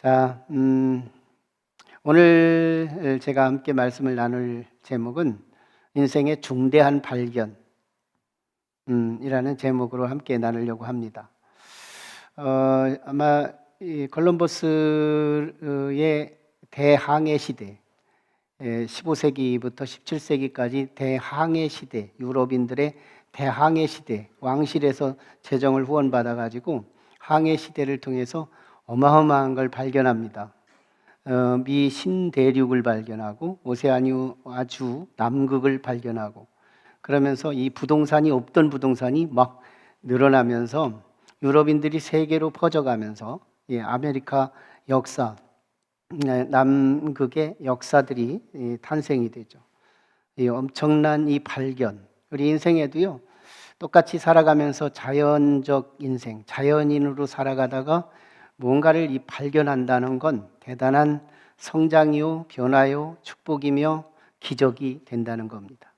자, 오늘 제가 함께 말씀을 나눌 제목은 인생의 중대한 발견 이라는 제목으로 함께 나누려고 합니다. 아마 이 콜럼버스의 대항해 시대, 15세기부터 17세기까지 대항해 시대, 유럽인들의 대항해 시대, 왕실에서 재정을 후원받아 가지고 항해 시대를 통해서 어마어마한 걸 발견합니다. 미 신대륙을 발견하고 오세아니아 아주 남극을 발견하고, 그러면서 이 부동산이 없던 부동산이 막 늘어나면서 유럽인들이 세계로 퍼져가면서 아메리카 역사, 남극의 역사들이 탄생이 되죠. 이 엄청난 이 발견, 우리 인생에도요 똑같이 살아가면서 자연적 인생, 자연인으로 살아가다가 뭔가를 발견한다는 건 대단한 성장이요, 변화요, 축복이며 기적이 된다는 겁니다.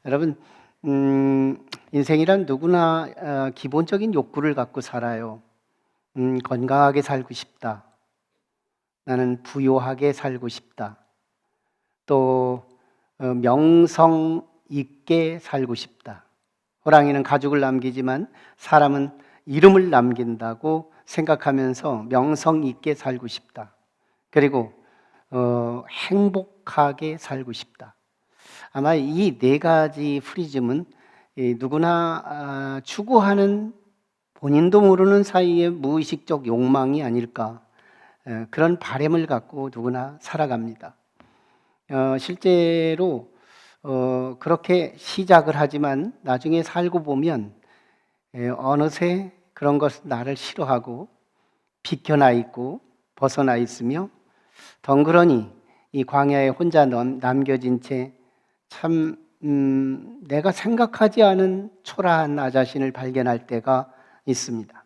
여러분, 인생이란 누구나 기본적인 욕구를 갖고 살아요. 건강하게 살고 싶다. 나는 부유하게 살고 싶다. 또 명성 있게 살고 싶다. 호랑이는 가죽을 남기지만 사람은 이름을 남긴다고 생각하면서 명성 있게 살고 싶다. 그리고 행복하게 살고 싶다. 아마 이 네 가지 프리즘은 누구나 추구하는 본인도 모르는 사이에 무의식적 욕망이 아닐까, 그런 바람을 갖고 누구나 살아갑니다. 실제로 그렇게 시작을 하지만 나중에 살고 보면 어느새 그런 것은 나를 싫어하고 비켜나 있고 벗어나 있으며, 덩그러니 이 광야에 혼자 남겨진 채 참 내가 생각하지 않은 초라한 나 자신을 발견할 때가 있습니다.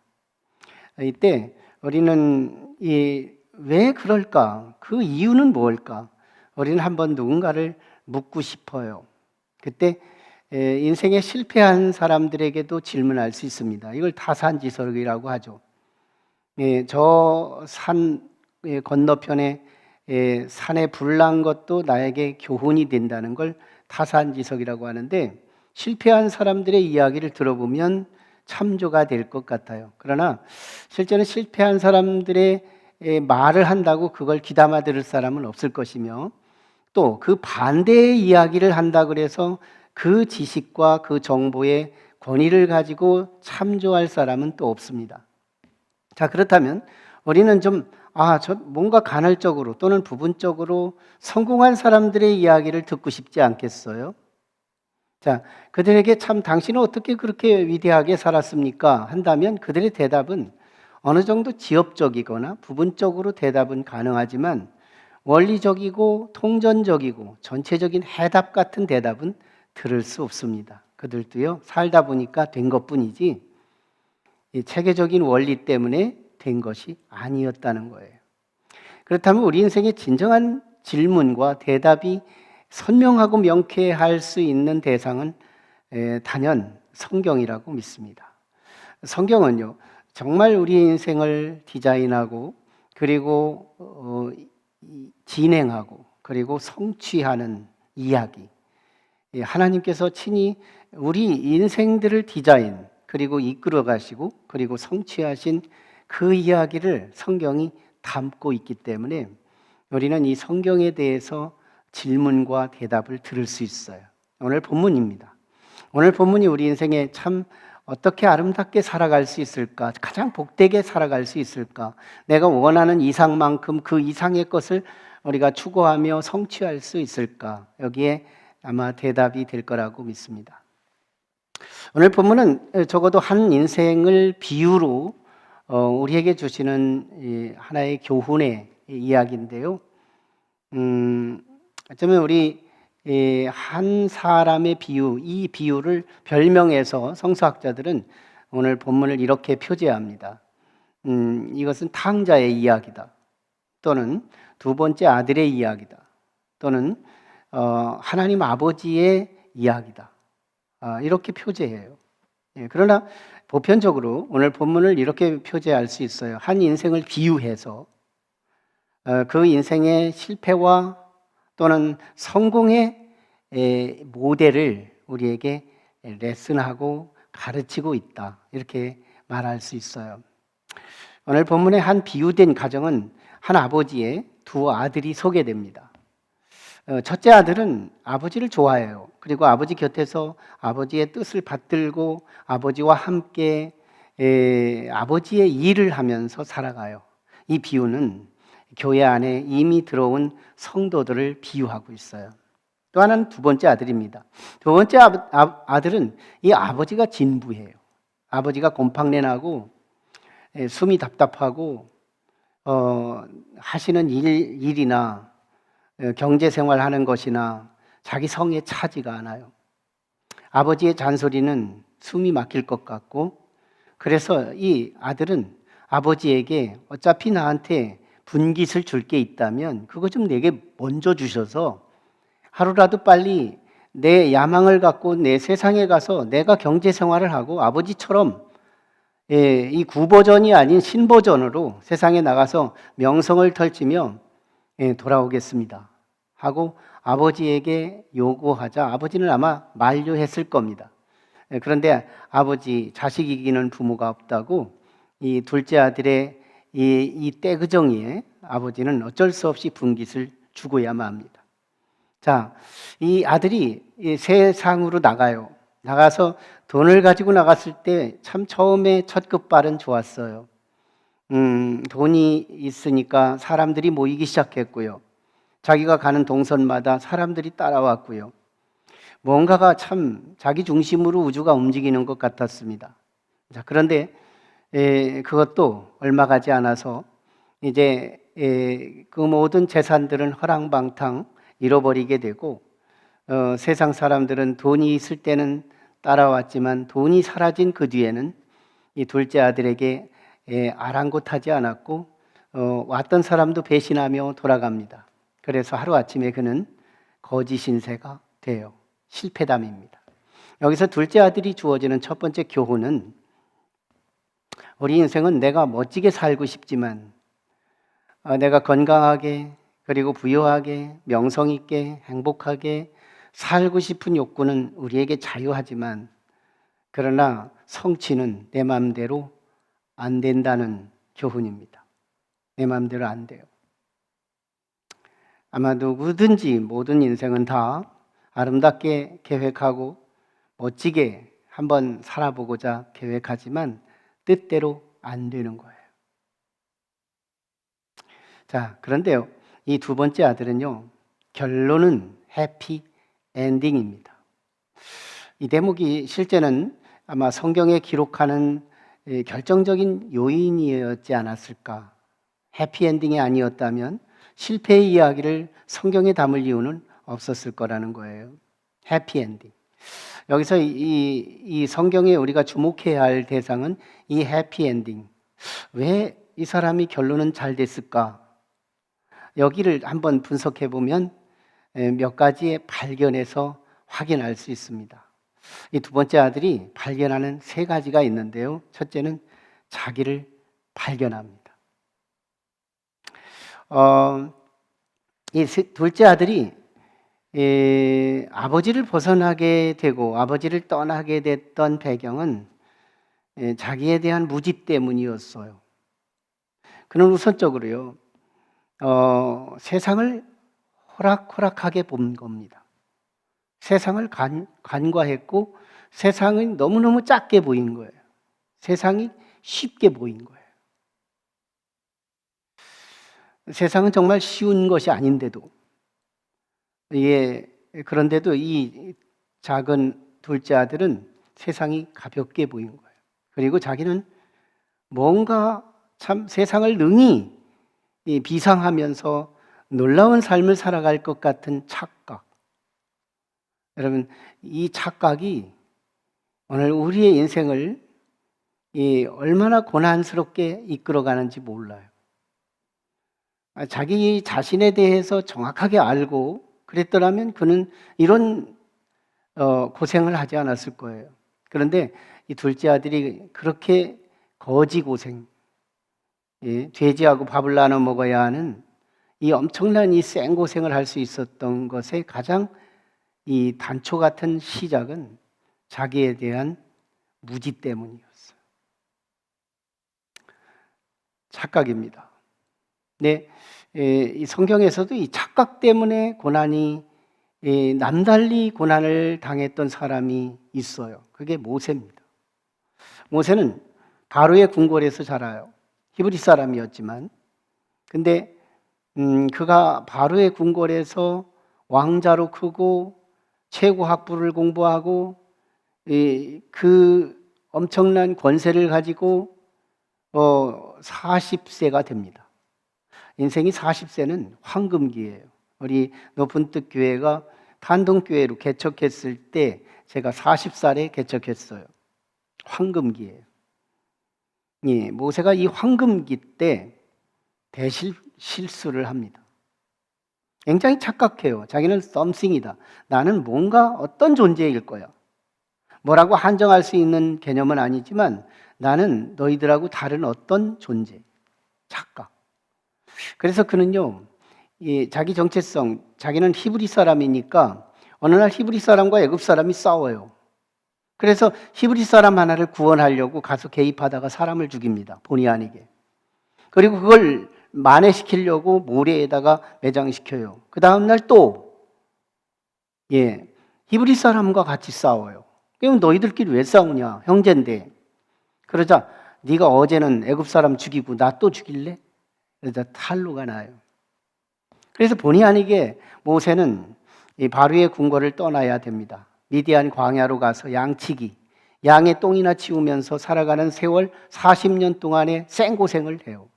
이때 우리는 왜 그럴까? 그 이유는 뭘까? 우리는 한번 누군가를 묻고 싶어요. 그때 인생에 실패한 사람들에게도 질문할 수 있습니다. 이걸 타산지석이라고 하죠. 저 산 건너편에 산에 불 난 것도 나에게 교훈이 된다는 걸 타산지석이라고 하는데, 실패한 사람들의 이야기를 들어보면 참조가 될 것 같아요. 그러나 실제는 실패한 사람들의 말을 한다고 그걸 귀담아 들을 사람은 없을 것이며, 또 그 반대의 이야기를 한다 그래서 그 지식과 그 정보의 권위를 가지고 참조할 사람은 또 없습니다. 자, 그렇다면 우리는 저 뭔가 간헐적으로 또는 부분적으로 성공한 사람들의 이야기를 듣고 싶지 않겠어요? 자, 그들에게 참 당신은 어떻게 그렇게 위대하게 살았습니까? 한다면 그들의 대답은 어느 정도 지엽적이거나 부분적으로 대답은 가능하지만 원리적이고 통전적이고 전체적인 해답 같은 대답은 들을 수 없습니다. 그들도요, 살다 보니까 된 것뿐이지 이 체계적인 원리 때문에 된 것이 아니었다는 거예요. 그렇다면 우리 인생의 진정한 질문과 대답이 선명하고 명쾌할 수 있는 대상은 단연 성경이라고 믿습니다. 성경은요, 정말 우리 인생을 디자인하고 그리고 진행하고 그리고 성취하는 이야기, 하나님께서 친히 우리 인생들을 디자인 그리고 이끌어 가시고 그리고 성취하신 그 이야기를 성경이 담고 있기 때문에 우리는 이 성경에 대해서 질문과 대답을 들을 수 있어요. 오늘 본문입니다. 오늘 본문이 우리 인생에 참 어떻게 아름답게 살아갈 수 있을까? 가장 복되게 살아갈 수 있을까? 내가 원하는 이상만큼 그 이상의 것을 우리가 추구하며 성취할 수 있을까? 여기에 아마 대답이 될 거라고 믿습니다. 오늘 본문은 적어도 한 인생을 비유로 우리에게 주시는 하나의 교훈의 이야기인데요. 어쩌면 우리 한 사람의 비유, 이 비유를 별명해서 성서학자들은 오늘 본문을 이렇게 표제합니다. 이것은 탕자의 이야기다, 또는 두 번째 아들의 이야기다, 또는 하나님 아버지의 이야기다, 이렇게 표제해요. 그러나 보편적으로 오늘 본문을 이렇게 표제할 수 있어요. 한 인생을 비유해서 그 인생의 실패와 또는 성공의 모델을 우리에게 레슨하고 가르치고 있다. 이렇게 말할 수 있어요. 오늘 본문의 한 비유된 가정은 한 아버지의 두 아들이 소개됩니다. 첫째 아들은 아버지를 좋아해요. 그리고 아버지 곁에서 아버지의 뜻을 받들고 아버지와 함께 아버지의 일을 하면서 살아가요. 이 비유는 교회 안에 이미 들어온 성도들을 비유하고 있어요. 또 하나는 두 번째 아들입니다. 두 번째 아들은 이 아버지가 진부해요. 아버지가 곰팡내 나고 숨이 답답하고 하시는 일이나 경제생활 하는 것이나 자기 성에 차지가 않아요. 아버지의 잔소리는 숨이 막힐 것 같고, 그래서 이 아들은 아버지에게 어차피 나한테 분깃을 줄 게 있다면 그거 좀 내게 먼저 주셔서 하루라도 빨리 내 야망을 갖고 내 세상에 가서 내가 경제생활을 하고 아버지처럼 이 구버전이 아닌 신버전으로 세상에 나가서 명성을 펼치며 돌아오겠습니다 하고 아버지에게 요구하자 아버지는 아마 만류했을 겁니다. 그런데 아버지, 자식 이기는 부모가 없다고 이 둘째 아들의 이 떼그정이에 아버지는 어쩔 수 없이 분깃을 주고야만 합니다. 자, 이 아들이 세상으로 나가요. 나가서 돈을 가지고 나갔을 때 참 처음에 첫 끝발은 좋았어요. 돈이 있으니까 사람들이 모이기 시작했고요. 자기가 가는 동선마다 사람들이 따라왔고요. 뭔가가 참 자기 중심으로 우주가 움직이는 것 같았습니다. 자, 그런데 그것도 얼마 가지 않아서 이제 그 모든 재산들은 허랑방탕 잃어버리게 되고 세상 사람들은 돈이 있을 때는 따라왔지만 돈이 사라진 그 뒤에는 이 둘째 아들에게 아랑곳하지 않았고 왔던 사람도 배신하며 돌아갑니다. 그래서 하루아침에 그는 거지 신세가 돼요. 실패담입니다. 여기서 둘째 아들이 주어지는 첫 번째 교훈은 우리 인생은 내가 멋지게 살고 싶지만 내가 건강하게 그리고 부유하게 명성 있게 행복하게 살고 싶은 욕구는 우리에게 자유하지만 그러나 성취는 내 마음대로 안 된다는 교훈입니다. 내 마음대로 안 돼요. 아마 누구든지 모든 인생은 다 아름답게 계획하고 멋지게 한번 살아보고자 계획하지만 뜻대로 안 되는 거예요. 자, 그런데요, 이 두 번째 아들은요, 결론은 해피 엔딩입니다. 이 대목이 실제는 아마 성경에 기록하는 결정적인 요인이었지 않았을까. 해피엔딩이 아니었다면 실패의 이야기를 성경에 담을 이유는 없었을 거라는 거예요. 해피엔딩. 여기서 이 성경에 우리가 주목해야 할 대상은 이 해피엔딩. 왜 이 사람이 결론은 잘 됐을까? 여기를 한번 분석해 보면 몇 가지의 발견에서 확인할 수 있습니다. 이 두 번째 아들이 발견하는 세 가지가 있는데요. 첫째는 자기를 발견합니다. 이 둘째 아들이 아버지를 벗어나게 되고 아버지를 떠나게 됐던 배경은 자기에 대한 무지 때문이었어요. 그는 우선적으로요, 세상을 호락호락하게 본 겁니다. 세상을 간과했고 세상이 너무너무 작게 보인 거예요. 세상이 쉽게 보인 거예요. 세상은 정말 쉬운 것이 아닌데도 그런데도 이 작은 둘째 아들은 세상이 가볍게 보인 거예요. 그리고 자기는 뭔가 참 세상을 능히 비상하면서 놀라운 삶을 살아갈 것 같은 착각. 여러분, 이 착각이 오늘 우리의 인생을 얼마나 고난스럽게 이끌어가는지 몰라요. 자기 자신에 대해서 정확하게 알고 그랬더라면 그는 이런 고생을 하지 않았을 거예요. 그런데 이 둘째 아들이 그렇게 거지 고생, 돼지하고 밥을 나눠 먹어야 하는 이 엄청난 이 생고생을 할 수 있었던 것의 가장 이 단초 같은 시작은 자기에 대한 무지 때문이었어요. 착각입니다. 네, 이 성경에서도 이 착각 때문에 고난이 남달리 고난을 당했던 사람이 있어요. 그게 모세입니다. 모세는 바로의 궁궐에서 자라요. 히브리 사람이었지만, 근데 그가 바로의 궁궐에서 왕자로 크고 최고 학부를 공부하고 그 엄청난 권세를 가지고 40세가 됩니다. 인생이 40세는 황금기예요. 우리 높은 뜻 교회가 단동교회로 개척했을 때 제가 40살에 개척했어요. 황금기예요. 예, 모세가 이 황금기 때 대실수를 합니다. 굉장히 착각해요. 자기는 썸씽이다. 나는 뭔가 어떤 존재일 거야. 뭐라고 한정할 수 있는 개념은 아니지만 나는 너희들하고 다른 어떤 존재. 착각. 그래서 그는요, 자기 정체성, 자기는 히브리 사람이니까 어느 날 히브리 사람과 애굽 사람이 싸워요. 그래서 히브리 사람 하나를 구원하려고 가서 개입하다가 사람을 죽입니다. 본의 아니게. 그리고 그걸 만회시키려고 모래에다가 매장시켜요. 그 다음날 또 히브리 사람과 같이 싸워요. 그럼 너희들끼리 왜 싸우냐? 형제인데. 그러자 네가 어제는 애굽 사람 죽이고 나 또 죽일래? 그러자 탈로가 나요. 그래서 본의 아니게 모세는 이 바로의 궁궐을 떠나야 됩니다. 미디안 광야로 가서 양치기, 양의 똥이나 치우면서 살아가는 세월 40년 동안의 생고생을 해요.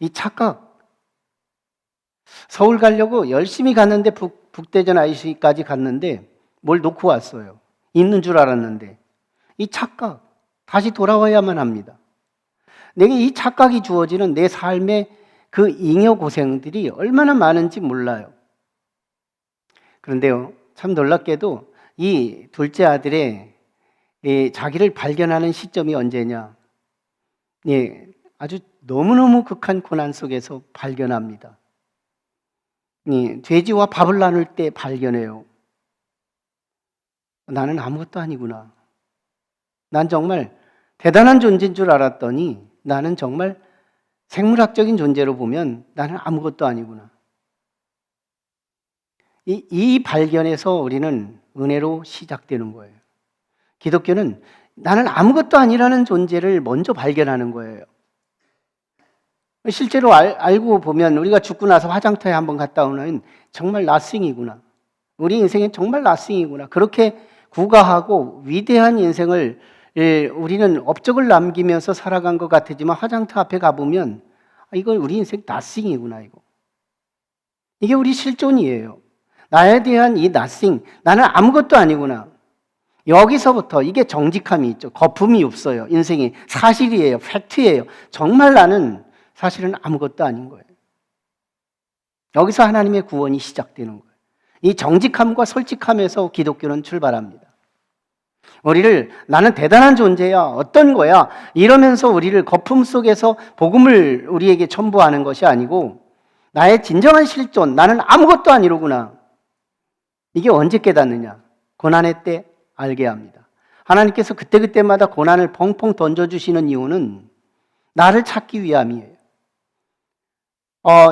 이 착각. 서울 가려고 열심히 갔는데 북대전 IC까지 갔는데 뭘 놓고 왔어요. 있는 줄 알았는데. 이 착각. 다시 돌아와야만 합니다. 내게 이 착각이 주어지는 내 삶의 그 잉여 고생들이 얼마나 많은지 몰라요. 그런데요, 참 놀랍게도 이 둘째 아들의 자기를 발견하는 시점이 언제냐? 아주 너무너무 극한 고난 속에서 발견합니다. 돼지와 밥을 나눌 때 발견해요. 나는 아무것도 아니구나. 난 정말 대단한 존재인 줄 알았더니 나는 정말 생물학적인 존재로 보면 나는 아무것도 아니구나. 이 발견에서 우리는 은혜로 시작되는 거예요. 기독교는 나는 아무것도 아니라는 존재를 먼저 발견하는 거예요. 실제로 알고 보면 우리가 죽고 나서 화장터에 한번 갔다 오면 정말 nothing이구나. 우리 인생은 정말 nothing이구나. 그렇게 구가하고 위대한 인생을 우리는 업적을 남기면서 살아간 것 같지만 화장터 앞에 가보면 이건 우리 인생 nothing이구나. 이게 우리 실존이에요. 나에 대한 이 nothing, 나는 아무것도 아니구나. 여기서부터 이게 정직함이 있죠. 거품이 없어요. 인생이 사실이에요. 팩트예요. 정말 나는 사실은 아무것도 아닌 거예요. 여기서 하나님의 구원이 시작되는 거예요. 이 정직함과 솔직함에서 기독교는 출발합니다. 우리를 나는 대단한 존재야, 어떤 거야 이러면서 우리를 거품 속에서 복음을 우리에게 첨부하는 것이 아니고 나의 진정한 실존, 나는 아무것도 아니로구나. 이게 언제 깨닫느냐? 고난의 때 알게 합니다. 하나님께서 그때그때마다 고난을 펑펑 던져주시는 이유는 나를 찾기 위함이에요.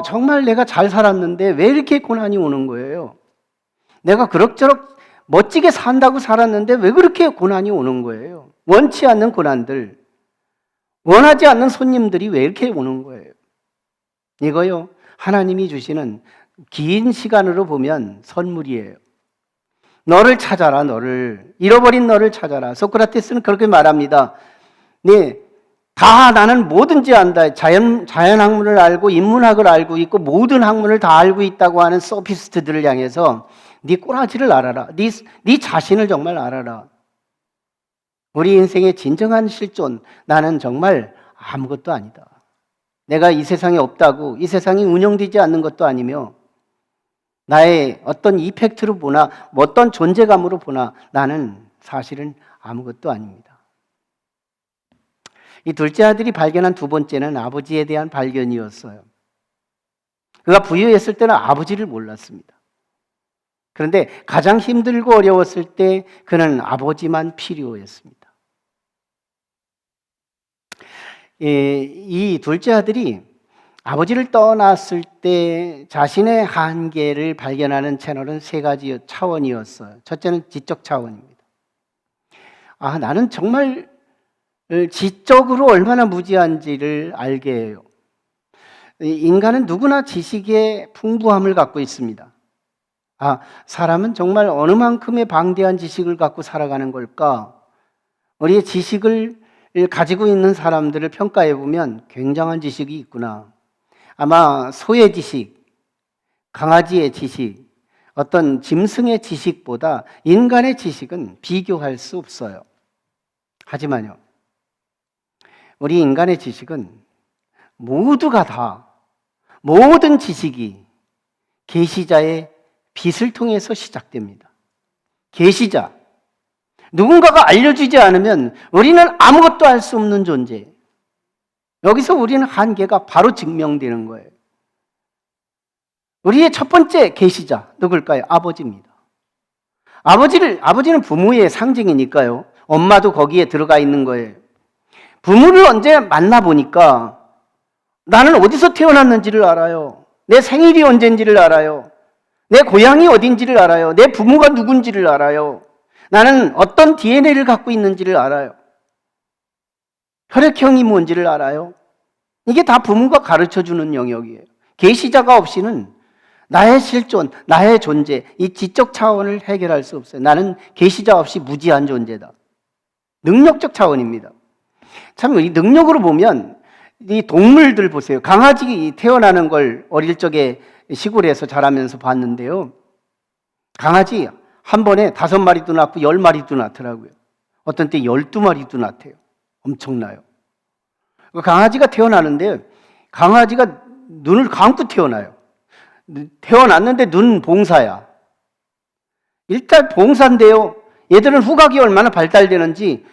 정말 내가 잘 살았는데 왜 이렇게 고난이 오는 거예요? 내가 그럭저럭 멋지게 산다고 살았는데 왜 그렇게 고난이 오는 거예요? 원치 않는 고난들, 원하지 않는 손님들이 왜 이렇게 오는 거예요? 이거요, 하나님이 주시는 긴 시간으로 보면 선물이에요. 너를 찾아라, 너를. 잃어버린 너를 찾아라. 소크라테스는 그렇게 말합니다. 다 나는 뭐든지 안다. 자연학문을 알고 인문학을 알고 있고 모든 학문을 다 알고 있다고 하는 소피스트들을 향해서 네 꼬라지를 알아라. 네 자신을 정말 알아라. 우리 인생의 진정한 실존, 나는 정말 아무것도 아니다. 내가 이 세상에 없다고, 이 세상이 운영되지 않는 것도 아니며 나의 어떤 이펙트로 보나 어떤 존재감으로 보나 나는 사실은 아무것도 아닙니다. 이 둘째 아들이 발견한 두 번째는 아버지에 대한 발견이었어요. 그가 부유했을 때는 아버지를 몰랐습니다. 그런데 가장 힘들고 어려웠을 때 그는 아버지만 필요했습니다. 이 둘째 아들이 아버지를 떠났을 때 자신의 한계를 발견하는 채널은 세 가지 차원이었어요. 첫째는 지적 차원입니다. 나는 정말 지적으로 얼마나 무지한지를 알게 해요. 인간은 누구나 지식의 풍부함을 갖고 있습니다. 사람은 정말 어느 만큼의 방대한 지식을 갖고 살아가는 걸까? 우리의 지식을 가지고 있는 사람들을 평가해 보면 굉장한 지식이 있구나. 아마 소의 지식, 강아지의 지식, 어떤 짐승의 지식보다 인간의 지식은 비교할 수 없어요. 하지만요, 우리 인간의 지식은 모두가 다, 모든 지식이 계시자의 빛을 통해서 시작됩니다. 계시자. 누군가가 알려주지 않으면 우리는 아무것도 알 수 없는 존재. 여기서 우리는 한계가 바로 증명되는 거예요. 우리의 첫 번째 계시자 누굴까요? 아버지입니다. 아버지는 부모의 상징이니까요. 엄마도 거기에 들어가 있는 거예요. 부모를 언제 만나보니까 나는 어디서 태어났는지를 알아요. 내 생일이 언젠지를 알아요. 내 고향이 어딘지를 알아요. 내 부모가 누군지를 알아요. 나는 어떤 DNA를 갖고 있는지를 알아요. 혈액형이 뭔지를 알아요. 이게 다 부모가 가르쳐주는 영역이에요. 계시자가 없이는 나의 실존, 나의 존재, 이 지적 차원을 해결할 수 없어요. 나는 계시자 없이 무지한 존재다. 능력적 차원입니다. 참 이 능력으로 보면 이 동물들 보세요. 강아지 태어나는 걸 어릴 적에 시골에서 자라면서 봤는데요. 강아지 한 번에 5마리도 낳고 10마리도 낳더라고요. 어떤 때 12마리도 낳대요. 엄청나요. 강아지가 태어나는데 강아지가 눈을 감고 태어나요. 태어났는데 눈 봉사야. 일단 봉사인데요. 얘들은 후각이 얼마나 발달되는지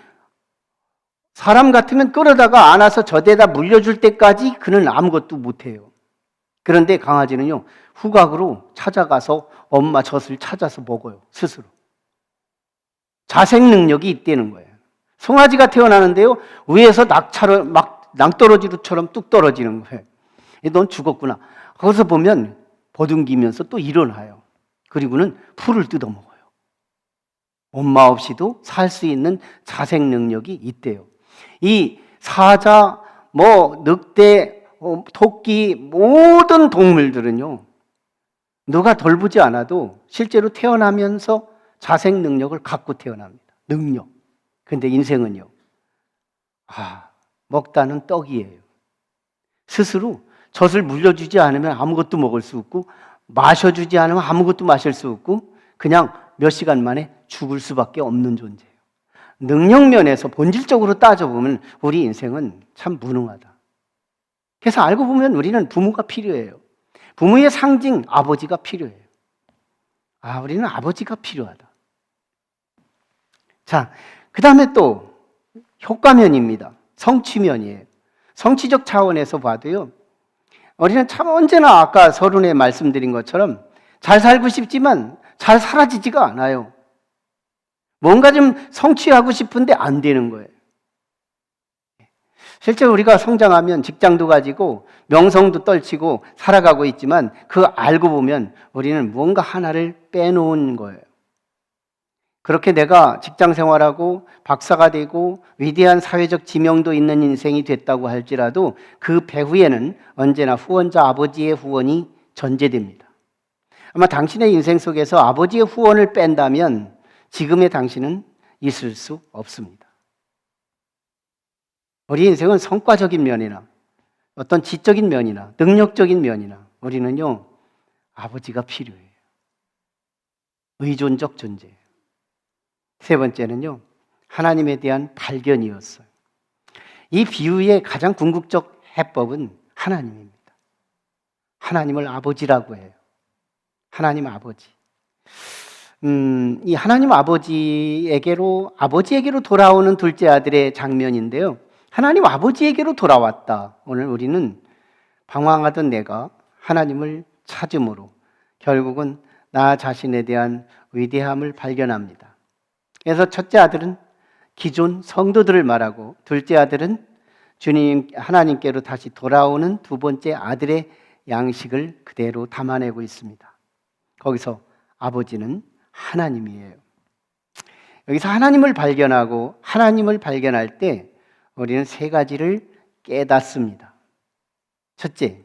사람 같으면 끌어다가 안아서 저대다 물려줄 때까지 그는 아무것도 못해요. 그런데 강아지는요, 후각으로 찾아가서 엄마 젖을 찾아서 먹어요, 스스로. 자생 능력이 있다는 거예요. 송아지가 태어나는데요, 위에서 낭떠러지처럼 뚝 떨어지는 거예요. 넌 죽었구나. 거기서 보면 버둥기면서 또 일어나요. 그리고는 풀을 뜯어먹어요. 엄마 없이도 살 수 있는 자생 능력이 있대요. 이 사자, 늑대, 토끼, 모든 동물들은요, 누가 돌보지 않아도 실제로 태어나면서 자생 능력을 갖고 태어납니다. 능력. 근데 인생은요, 먹다는 떡이에요. 스스로 젖을 물려주지 않으면 아무것도 먹을 수 없고, 마셔주지 않으면 아무것도 마실 수 없고, 그냥 몇 시간 만에 죽을 수밖에 없는 존재예요. 능력 면에서 본질적으로 따져보면 우리 인생은 참 무능하다. 그래서 알고 보면 우리는 부모가 필요해요. 부모의 상징 아버지가 필요해요. 우리는 아버지가 필요하다. 자, 그 다음에 또 효과면입니다. 성취면이에요. 성취적 차원에서 봐도요, 우리는 참 언제나 아까 서론에 말씀드린 것처럼 잘 살고 싶지만 잘 살아지지가 않아요. 뭔가 좀 성취하고 싶은데 안 되는 거예요. 실제 우리가 성장하면 직장도 가지고 명성도 떨치고 살아가고 있지만 그거 알고 보면 우리는 뭔가 하나를 빼놓은 거예요. 그렇게 내가 직장 생활하고 박사가 되고 위대한 사회적 지명도 있는 인생이 됐다고 할지라도 그 배후에는 언제나 후원자 아버지의 후원이 전제됩니다. 아마 당신의 인생 속에서 아버지의 후원을 뺀다면 지금의 당신은 있을 수 없습니다. 우리 인생은 성과적인 면이나 어떤 지적인 면이나 능력적인 면이나 우리는요, 아버지가 필요해요. 의존적 존재예요. 세 번째는요, 하나님에 대한 발견이었어요. 이 비유의 가장 궁극적 해법은 하나님입니다. 하나님을 아버지라고 해요. 하나님 아버지. 이 하나님 아버지에게로 돌아오는 둘째 아들의 장면인데요. 하나님 아버지에게로 돌아왔다. 오늘 우리는 방황하던 내가 하나님을 찾음으로 결국은 나 자신에 대한 위대함을 발견합니다. 그래서 첫째 아들은 기존 성도들을 말하고, 둘째 아들은 주님 하나님께로 다시 돌아오는 두 번째 아들의 양식을 그대로 담아내고 있습니다. 거기서 아버지는 하나님이에요. 여기서 하나님을 발견하고 하나님을 발견할 때 우리는 세 가지를 깨닫습니다. 첫째,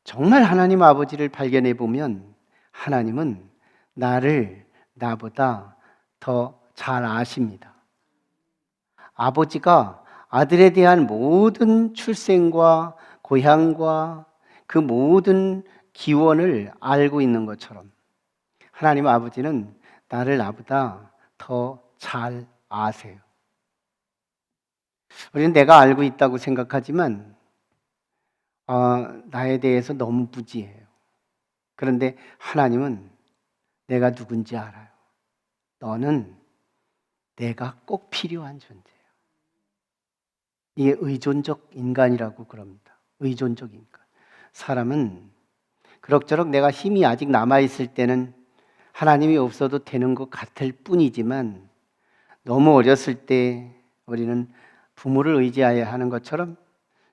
정말 하나님 아버지를 발견해 보면 하나님은 나를 나보다 더 잘 아십니다. 아버지가 아들에 대한 모든 출생과 고향과 그 모든 기원을 알고 있는 것처럼 하나님 아버지는 나를 나보다 더 잘 아세요. 우리는 내가 알고 있다고 생각하지만 나에 대해서 너무 무지해요. 그런데 하나님은 내가 누군지 알아요. 너는 내가 꼭 필요한 존재예요. 이게 의존적 인간이라고 그럽니다. 의존적 인간. 사람은 그럭저럭 내가 힘이 아직 남아있을 때는 하나님이 없어도 되는 것 같을 뿐이지만, 너무 어렸을 때 우리는 부모를 의지해야 하는 것처럼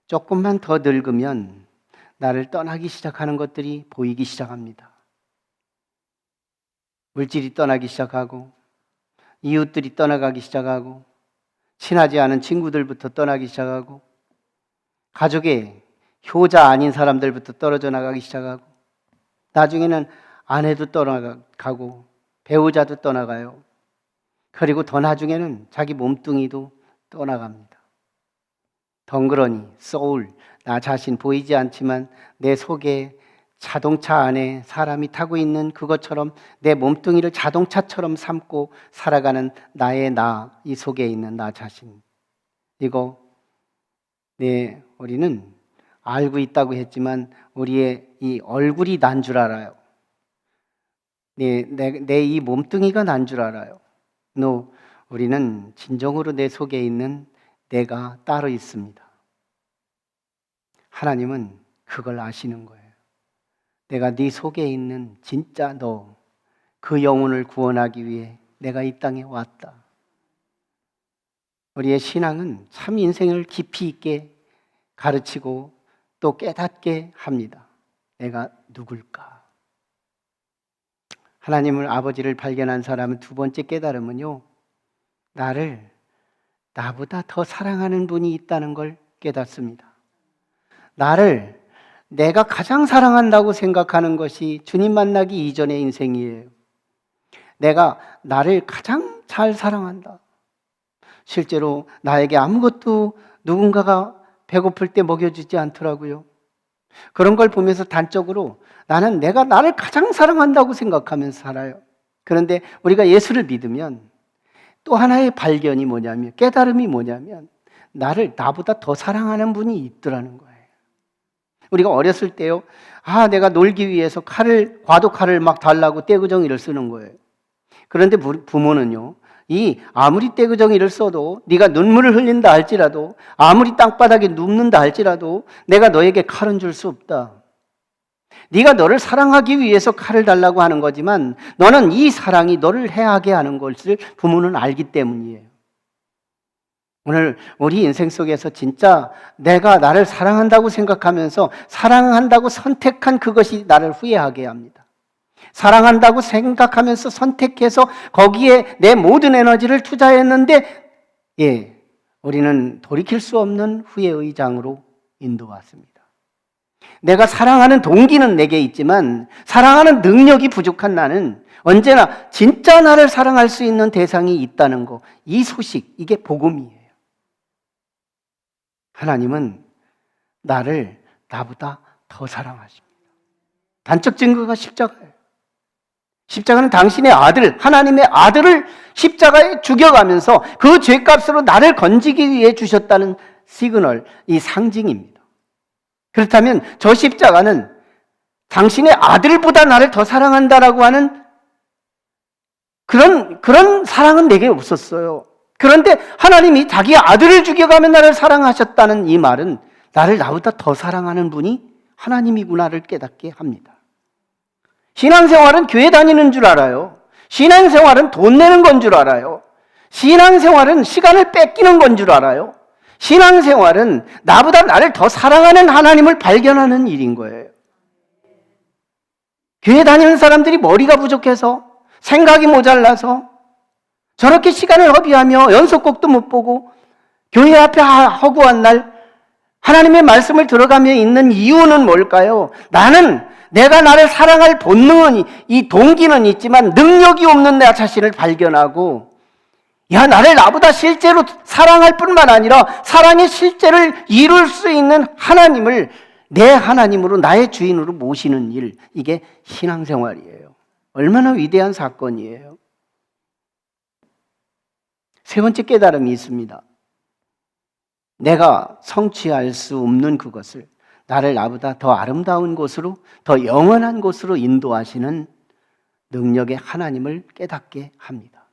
조금만 더 늙으면 나를 떠나기 시작하는 것들이 보이기 시작합니다. 물질이 떠나기 시작하고, 이웃들이 떠나가기 시작하고, 친하지 않은 친구들부터 떠나기 시작하고, 가족의 효자 아닌 사람들부터 떨어져 나가기 시작하고, 나중에는 아내도 떠나가고 배우자도 떠나가요. 그리고 더 나중에는 자기 몸뚱이도 떠나갑니다. 덩그러니 소울, 나 자신 보이지 않지만 내 속에 자동차 안에 사람이 타고 있는 그것처럼 내 몸뚱이를 자동차처럼 삼고 살아가는 나의 나, 이 속에 있는 나 자신. 이거 우리는 알고 있다고 했지만 우리의 이 얼굴이 난 줄 알아요. 내 이 몸뚱이가 난 줄 알아요. 우리는 진정으로 내 속에 있는 내가 따로 있습니다. 하나님은 그걸 아시는 거예요. 내가 네 속에 있는 진짜 너, 그 영혼을 구원하기 위해 내가 이 땅에 왔다. 우리의 신앙은 참 인생을 깊이 있게 가르치고 또 깨닫게 합니다. 내가 누굴까? 하나님을 아버지를 발견한 사람은 두 번째 깨달음은요, 나를 나보다 더 사랑하는 분이 있다는 걸 깨닫습니다. 나를 내가 가장 사랑한다고 생각하는 것이 주님 만나기 이전의 인생이에요. 내가 나를 가장 잘 사랑한다. 실제로 나에게 아무것도 누군가가 배고플 때 먹여주지 않더라고요. 그런 걸 보면서 단적으로 나는 내가 나를 가장 사랑한다고 생각하면서 살아요. 그런데 우리가 예수를 믿으면 또 하나의 발견이 뭐냐면, 깨달음이 뭐냐면, 나보다 더 사랑하는 분이 있더라는 거예요. 우리가 어렸을 때요, 내가 놀기 위해서 과도칼을 막 달라고 떼구정이를 쓰는 거예요. 그런데 부모는요, 아무리 떼구정이를 써도, 네가 눈물을 흘린다 할지라도, 아무리 땅바닥에 눕는다 할지라도 내가 너에게 칼은 줄 수 없다. 네가 너를 사랑하기 위해서 칼을 달라고 하는 거지만 너는 이 사랑이 너를 해하게 하는 것을 부모는 알기 때문이에요. 오늘 우리 인생 속에서 진짜 내가 나를 사랑한다고 생각하면서 사랑한다고 선택한 그것이 나를 후회하게 합니다. 사랑한다고 생각하면서 선택해서 거기에 내 모든 에너지를 투자했는데 우리는 돌이킬 수 없는 후회의 장으로 인도받습니다. 내가 사랑하는 동기는 내게 있지만 사랑하는 능력이 부족한 나는 언제나 진짜 나를 사랑할 수 있는 대상이 있다는 거, 이 소식, 이게 복음이에요. 하나님은 나를 나보다 더 사랑하십니다. 단적 증거가 십자가예요. 십자가는 당신의 아들, 하나님의 아들을 십자가에 죽여가면서 그 죄값으로 나를 건지기 위해 주셨다는 시그널, 이 상징입니다. 그렇다면 저 십자가는 당신의 아들보다 나를 더 사랑한다라고 하는 그런 사랑은 내게 없었어요. 그런데 하나님이 자기 아들을 죽여가며 나를 사랑하셨다는 이 말은 나를 나보다 더 사랑하는 분이 하나님이구나를 깨닫게 합니다. 신앙생활은 교회 다니는 줄 알아요. 신앙생활은 돈 내는 건 줄 알아요. 신앙생활은 시간을 뺏기는 건 줄 알아요. 신앙생활은 나보다 나를 더 사랑하는 하나님을 발견하는 일인 거예요. 교회 다니는 사람들이 머리가 부족해서, 생각이 모자라서 저렇게 시간을 허비하며 연속곡도 못 보고 교회 앞에 허구한 날 하나님의 말씀을 들어가며 있는 이유는 뭘까요? 내가 나를 사랑할 본능은, 이 동기는 있지만 능력이 없는 내 자신을 발견하고, 나를 나보다 실제로 사랑할 뿐만 아니라 사랑의 실제를 이룰 수 있는 하나님을 내 하나님으로, 나의 주인으로 모시는 일, 이게 신앙생활이에요. 얼마나 위대한 사건이에요. 세 번째 깨달음이 있습니다. 내가 성취할 수 없는 그것을 나를 나보다 더 아름다운 곳으로, 더 영원한 곳으로 인도하시는 능력의 하나님을 깨닫게 합니다.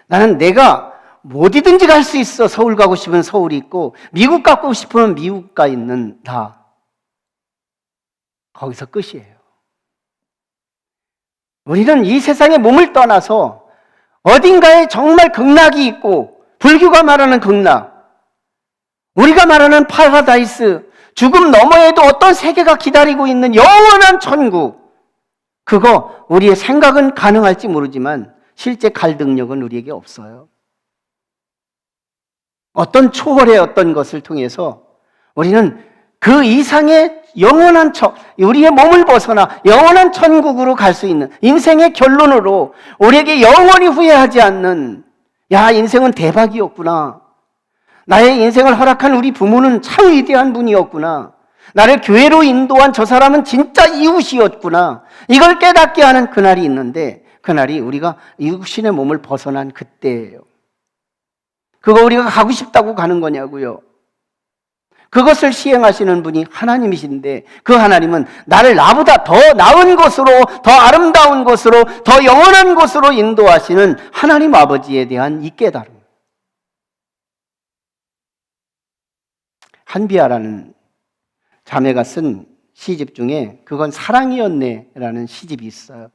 나는 내가 어디든지 갈 수 있어. 서울 가고 싶으면 서울이 있고, 미국 가고 싶으면 미국 가 있는 다. 거기서 끝이에요. 우리는 이 세상의 몸을 떠나서 어딘가에 정말 극락이 있고, 불교가 말하는 극락, 우리가 말하는 파라다이스, 죽음 너머에도 어떤 세계가 기다리고 있는 영원한 천국, 그거 우리의 생각은 가능할지 모르지만 실제 갈 능력은 우리에게 없어요. 어떤 초월의 어떤 것을 통해서 우리는 그 이상의 영원한 우리의 몸을 벗어나 영원한 천국으로 갈 수 있는, 인생의 결론으로 우리에게 영원히 후회하지 않는, 인생은 대박이었구나, 나의 인생을 허락한 우리 부모는 참 위대한 분이었구나, 나를 교회로 인도한 저 사람은 진짜 이웃이었구나, 이걸 깨닫게 하는 그날이 있는데, 그날이 우리가 육신의 몸을 벗어난 그때예요. 그거 우리가 가고 싶다고 가는 거냐고요. 그것을 시행하시는 분이 하나님이신데, 그 하나님은 나를 나보다 더 나은 곳으로, 더 아름다운 곳으로, 더 영원한 곳으로 인도하시는 하나님 아버지에 대한 이 깨달음. 한비아라는 자매가 쓴 시집 중에 그건 사랑이었네라는 시집이 있어요.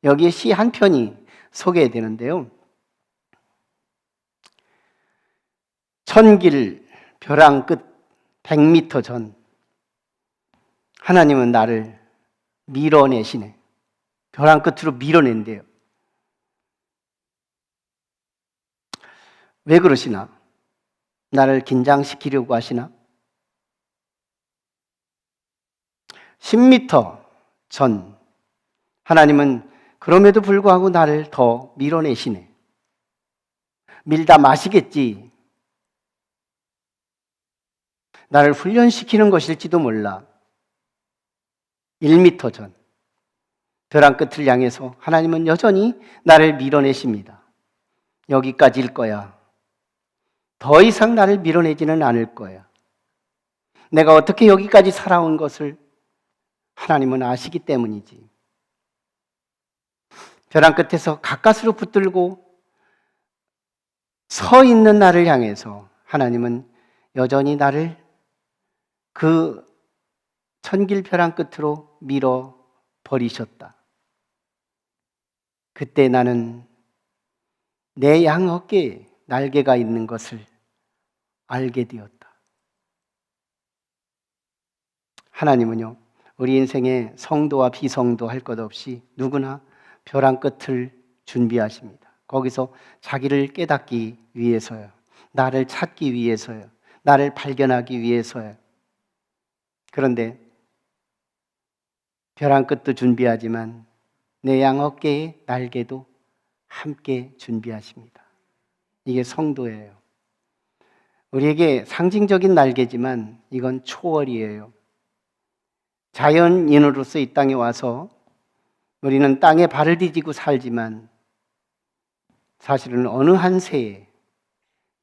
여기에 시 한 편이 소개되는데요. 천길 벼랑 끝 100m 전, 하나님은 나를 밀어내시네. 벼랑 끝으로 밀어낸대요. 왜 그러시나? 나를 긴장시키려고 하시나? 10m 전, 하나님은 그럼에도 불구하고 나를 더 밀어내시네. 밀다 마시겠지. 나를 훈련시키는 것일지도 몰라. 1m 전, 벼랑 끝을 향해서 하나님은 여전히 나를 밀어내십니다. 여기까지일 거야. 더 이상 나를 밀어내지는 않을 거야. 내가 어떻게 여기까지 살아온 것을 하나님은 아시기 때문이지. 벼랑 끝에서 가까스로 붙들고 서 있는 나를 향해서 하나님은 여전히 나를 그 천길 벼랑 끝으로 밀어 버리셨다. 그때 나는 내 양 어깨에 날개가 있는 것을 알게 되었다. 하나님은요, 우리 인생의 성도와 비성도 할 것 없이 누구나 벼랑 끝을 준비하십니다. 거기서 자기를 깨닫기 위해서요, 나를 찾기 위해서요, 나를 발견하기 위해서요. 그런데 벼랑 끝도 준비하지만 내 양 어깨의 날개도 함께 준비하십니다. 이게 성도예요. 우리에게 상징적인 날개지만 이건 초월이에요. 자연인으로서 이 땅에 와서 우리는 땅에 발을 디디고 살지만 사실은 어느 한 세에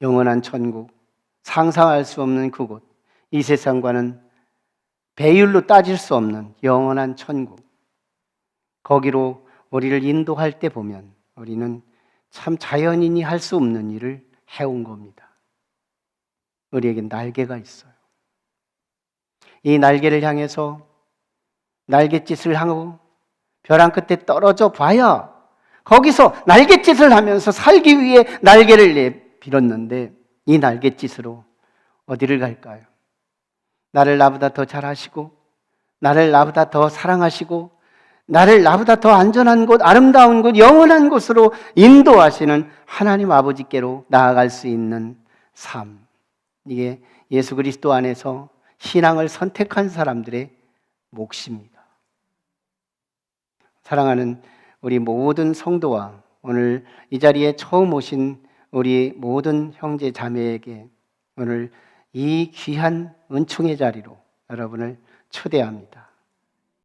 영원한 천국, 상상할 수 없는 그곳, 이 세상과는 배율로 따질 수 없는 영원한 천국, 거기로 우리를 인도할 때 보면 우리는 참 자연인이 할 수 없는 일을 해온 겁니다. 우리에겐 날개가 있어요. 이 날개를 향해서 날갯짓을 하고 벼랑 끝에 떨어져 봐야 거기서 날갯짓을 하면서 살기 위해 날개를 내밀었는데 이 날갯짓으로 어디를 갈까요? 나를 나보다 더 잘하시고 나를 나보다 더 사랑하시고 나를 나보다 더 안전한 곳, 아름다운 곳, 영원한 곳으로 인도하시는 하나님 아버지께로 나아갈 수 있는 삶. 이게 예수 그리스도 안에서 신앙을 선택한 사람들의 몫입니다. 사랑하는 우리 모든 성도와 오늘 이 자리에 처음 오신 우리 모든 형제 자매에게 오늘 이 귀한 은총의 자리로 여러분을 초대합니다.